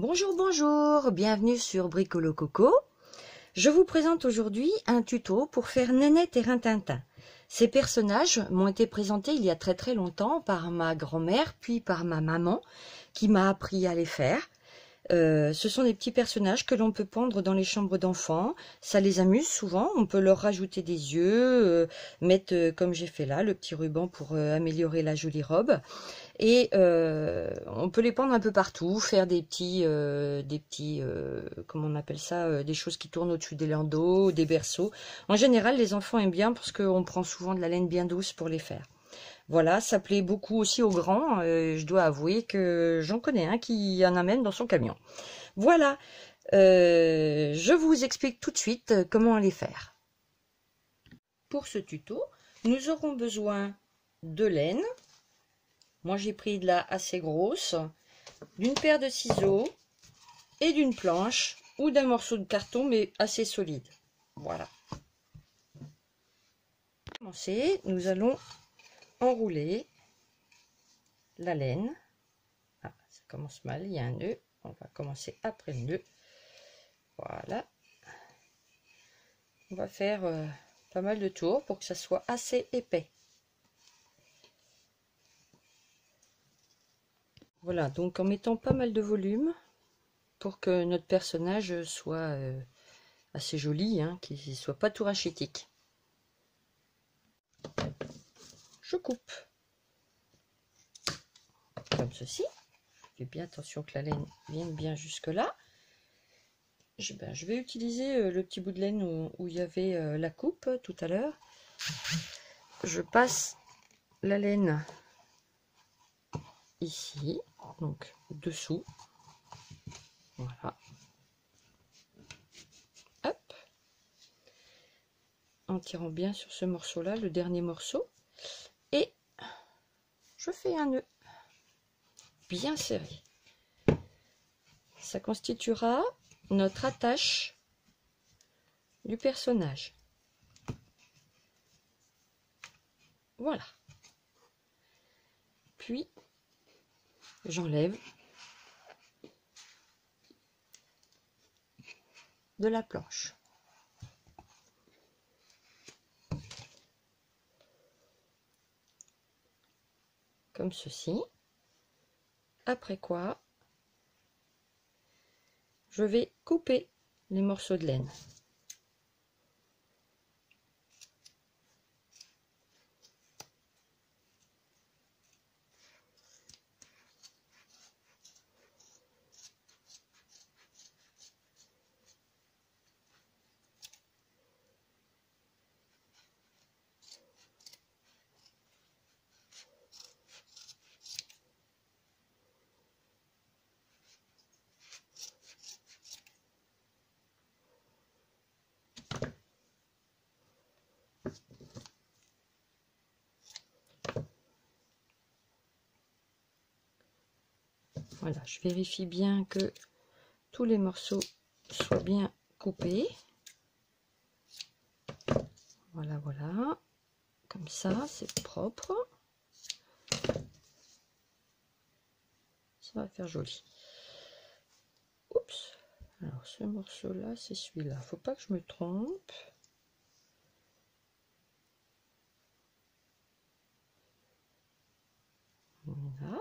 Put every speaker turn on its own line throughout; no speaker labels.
Bonjour, bonjour, bienvenue sur Bricolo Coco. Je vous présente aujourd'hui un tuto pour faire Nénette et Rintintin. Ces personnages m'ont été présentés il y a très longtemps par ma grand-mère, puis par ma maman, qui m'a appris à les faire. Ce sont des petits personnages que l'on peut pendre dans les chambres d'enfants. Ça les amuse souvent. On peut leur rajouter des yeux, mettre, comme j'ai fait là, le petit ruban pour améliorer la jolie robe. Et on peut les pendre un peu partout, faire des petits, comment on appelle ça, des choses qui tournent au-dessus des landaux, des berceaux. En général, les enfants aiment bien parce qu'on prend souvent de la laine bien douce pour les faire. Voilà, ça plaît beaucoup aussi aux grands. Je dois avouer que j'en connais un qui en amène dans son camion. Voilà, je vous explique tout de suite comment les faire. Pour ce tuto, nous aurons besoin de laine. Moi, j'ai pris de la assez grosse, d'une paire de ciseaux et d'une planche ou d'un morceau de carton, mais assez solide. Voilà. Pour commencer, nous allons enrouler la laine. Ah, ça commence mal, il y a un nœud. On va commencer après le nœud. Voilà. On va faire pas mal de tours pour que ça soit assez épais. Voilà, donc en mettant pas mal de volume pour que notre personnage soit assez joli, hein, qu'il ne soit pas tout rachitique. Je coupe comme ceci. Fais bien attention que la laine vienne bien jusque là. Je vais utiliser le petit bout de laine où il y avait la coupe tout à l'heure. Je passe la laine ici, donc dessous. Voilà. Hop. En tirant bien sur ce morceau là, le dernier morceau. Et je fais un nœud bien serré. Ça constituera notre attache du personnage. Voilà. Puis j'enlève de la planche. Comme ceci. Après quoi, je vais couper les morceaux de laine. Voilà, je vérifie bien que tous les morceaux soient bien coupés. Voilà, voilà. Comme ça, c'est propre. Ça va faire joli. Oups. Alors, ce morceau-là, c'est celui-là. Faut pas que je me trompe. Voilà.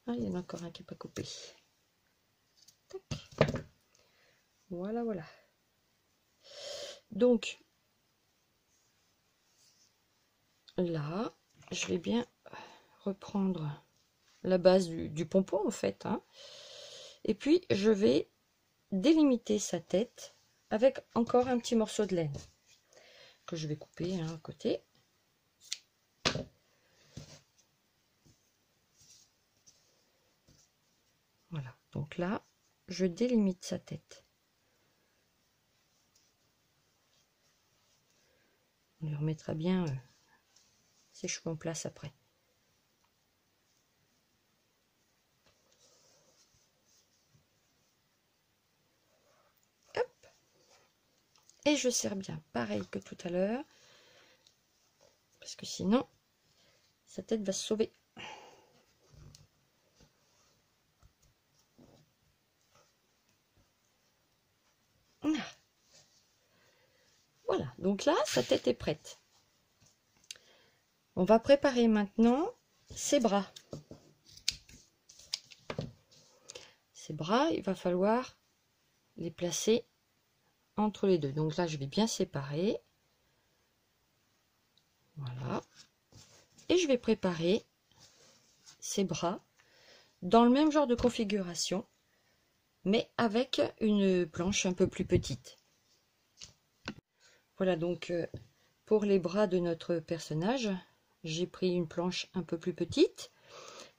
Ah, il y en a encore un qui n'est pas coupé. Tac. Voilà, voilà. Donc, là, je vais bien reprendre la base du pompon, en fait. Hein. Et puis, je vais délimiter sa tête avec encore un petit morceau de laine que je vais couper à côté. Voilà, donc là, je délimite sa tête. On lui remettra bien ses cheveux en place après. Hop. Et je serre bien, pareil que tout à l'heure, parce que sinon, sa tête va se sauver. Donc là, sa tête est prête. On va préparer maintenant ses bras. Ses bras, il va falloir les placer entre les deux. Donc là, je vais bien séparer. Voilà. Et je vais préparer ses bras dans le même genre de configuration, mais avec une planche un peu plus petite. Voilà, donc pour les bras de notre personnage, j'ai pris une planche un peu plus petite.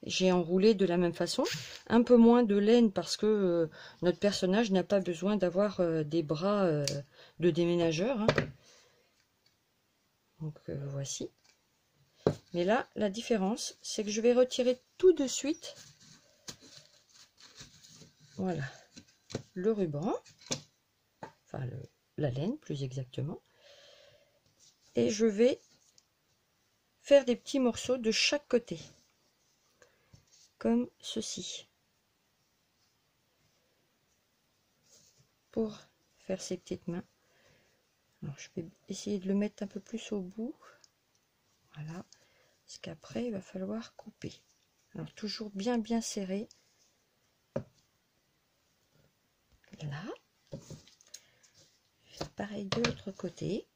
J'ai enroulé de la même façon, un peu moins de laine parce que notre personnage n'a pas besoin d'avoir des bras de déménageur. Hein. Donc voici. Mais là, la différence, c'est que je vais retirer tout de suite, voilà, le ruban, enfin la laine plus exactement, et je vais faire des petits morceaux de chaque côté, comme ceci, pour faire ces petites mains. Alors, je vais essayer de le mettre un peu plus au bout, voilà, parce qu'après, il va falloir couper. Alors, toujours bien serré, là. Pareil de l'autre côté.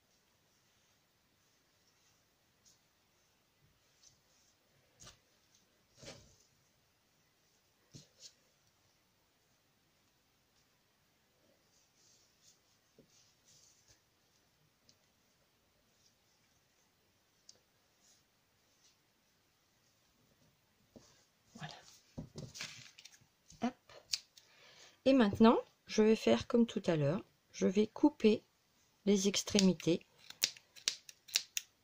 Voilà. Hop. Et maintenant, je vais faire comme tout à l'heure. Je vais couper les extrémités,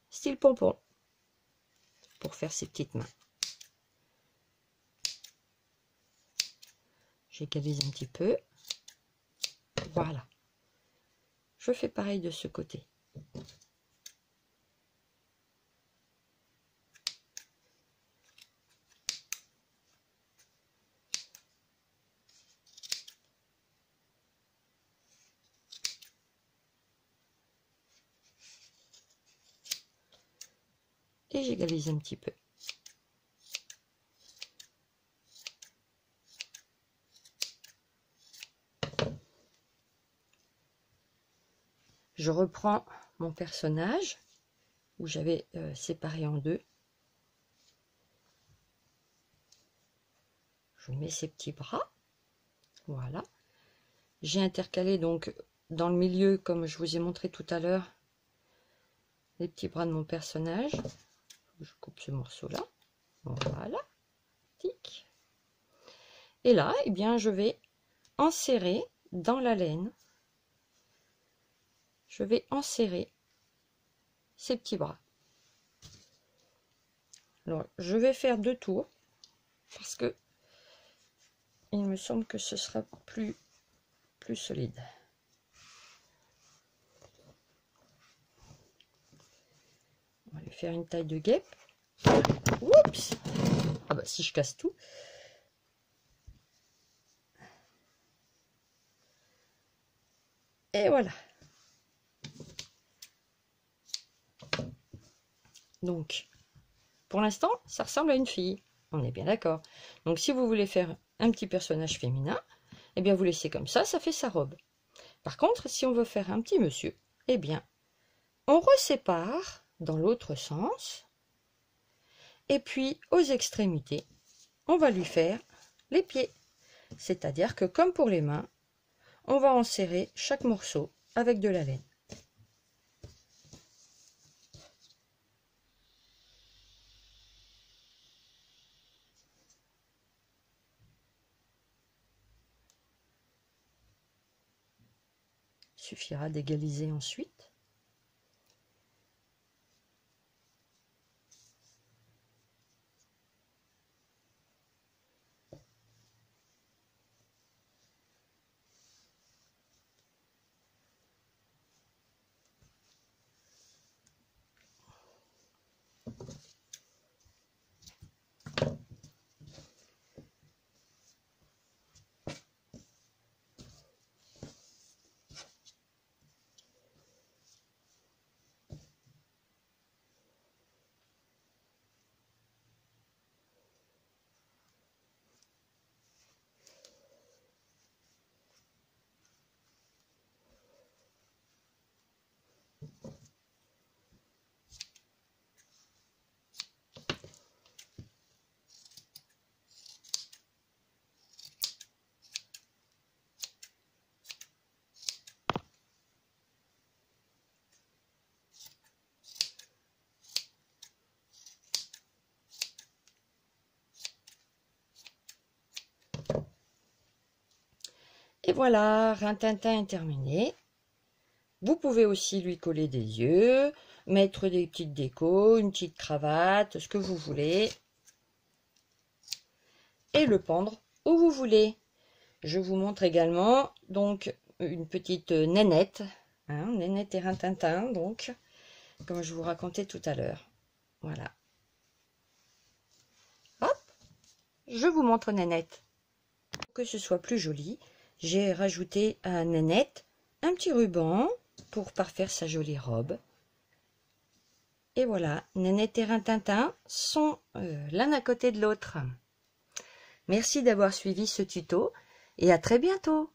style pompon, pour faire ces petites mains. J'égalise un petit peu. Voilà. Je fais pareil de ce côté. Et j'égalise un petit peu. Je reprends mon personnage où j'avais séparé en deux. Je mets ses petits bras. Voilà. J'ai intercalé donc dans le milieu, comme je vous ai montré tout à l'heure, les petits bras de mon personnage. Je coupe ce morceau-là. Voilà. Tic. Et là, eh bien, je vais enserrer dans la laine. Je vais enserrer ces petits bras. Alors, je vais faire 2 tours parce que il me semble que ce sera plus solide. On va lui faire une taille de guêpe. Oups! Ah bah si je casse tout. Et voilà. Donc, pour l'instant, ça ressemble à une fille. On est bien d'accord. Donc, si vous voulez faire un petit personnage féminin, eh bien, vous laissez comme ça fait sa robe. Par contre, si on veut faire un petit monsieur, eh bien, on resépare dans l'autre sens. Et puis, aux extrémités, on va lui faire les pieds. C'est-à-dire que, comme pour les mains, on va enserrer chaque morceau avec de la laine. Il suffira d'égaliser ensuite. Et voilà, Rintintin est terminé. Vous pouvez aussi lui coller des yeux, mettre des petites décos, une petite cravate, ce que vous voulez. Et le pendre où vous voulez. Je vous montre également donc une petite nénette, Nénette et Rintintin, donc, comme je vous racontais tout à l'heure. Voilà. Hop, je vous montre Nénette. Pour que ce soit plus joli, j'ai rajouté à Nénette un petit ruban pour parfaire sa jolie robe. Et voilà, Nénette et Rintintin sont l'un à côté de l'autre. Merci d'avoir suivi ce tuto et à très bientôt.